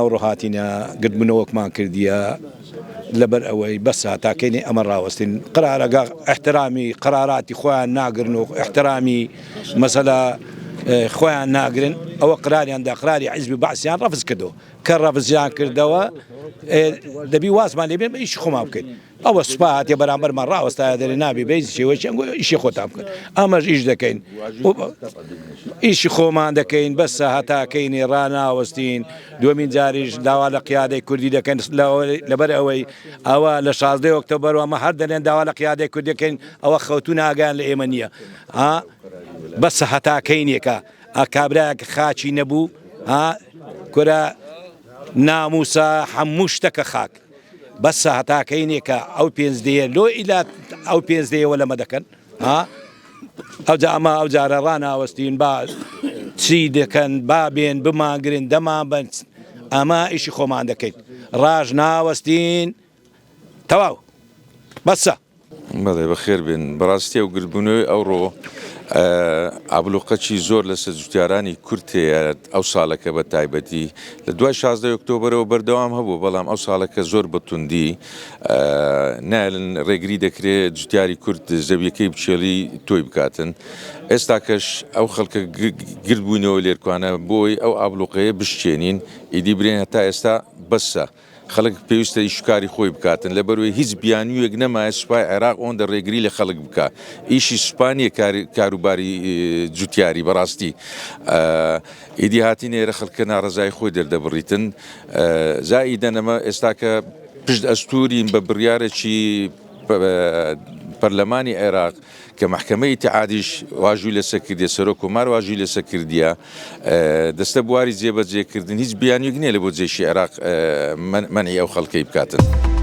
ئەوڕۆ هاتیینە گرتبوونەوەکمان کردیە لەبەر ئەوەی بەسە تاکەینی ئەمە ڕاوەستین قرارەگە احترامی قراراتی خۆیان ناگرن و احترامی مەسەلا خۆیان ناگرن ئەوە قراریاندا قراری حیزبی بەعسیان ڕەفز کردەوە کە ڕەفزیان کردەوە دەبی وازمان لێبێن بە ئیشی خۆمان بکەین ئەوە سوپا هاتیە بەرامبەرمان ڕاوەستایە دەرێ نابێ بەی شێوەیەکی ئیشی خۆتان بکەن ئەمەش ئیش دەکەین ئیشی خۆمان دەکەین بەسە هەتاکەینی ڕناوەستین دومین جاریش داوا لە قیادەی کوردی دەکەن لەبەر ئەوەی ئەوە لە 16 ئۆکتۆبەرەوە هەر دەنێن داوا لە قیادەی کوردی دەکەین ئەوە خەوتو ناگەیان لە ئێمە نییە بەسە هەتاکەینێکە کابراایەک خاچی نەبوو کورە ناموسە هەموو شتەکە خاک بەسە هەتاکەینێکە ئەو پێنجدەیە لۆ ئیلات ئەو پێنجدەیەوە لەمە دەکەن ئەوجا ئەمە ئەو جارە ڕناوەستین با چی دەکەن با بێن بماگرن دەمان بن ئەمە ئیشی خۆمان دەکەین ڕاژ ناوەستین تەواو بەسە بەڵێ بەخێر بێن بەڕاستی و گرتبوونەوەی ئەوڕۆ ئابلوقەچی زۆر لە سەرجوتیارانی کورد هەیە ئەو ساڵەکە بە تایبەتی لە دوای 16 ئۆکتۆبەرەوە بەردەوام هەبوو بەڵام ئەو ساڵەکە زۆر بەتوندی نایلن ڕێگری دەکرێت جوتیاری کورد زەویەکەی بچێڵی تۆی بکاتن ئێستا کەش ئەو خەڵکە گرتبوونەوە لێرکوانە بۆی ئەو ئابلوقەیە بشتێنین ئیدی برێن هەتا ئێستا بەسە خەڵک پێویستە ئیشکاری خۆی بکاتن لەبەروی هیچ بیانویەک نەمایە سوپای عێراق ئەوەندە ڕێگری لە خەڵک بکە ئیشی سوپانیە کاروباری جوتیاری بەڕاستی ئیدی هاتی نێرە خەڵکە ناڕزای خۆی دەردەبڕیتن زائیدەنەمە ئێستا کە پشت ئەستورین بە بڕیارێکی پەرلەمانی عێراق کە محکمەی ئیتیحادیش واژووی لەسەر کردیە سەرۆک کۆمار واژووی لەسەر کردیە دەستە بواری جێبەجێکردن هیچ بیانویەک نییە لە بۆ جێشی عێراق مەنعی ئەو خەڵکەی بکاتن.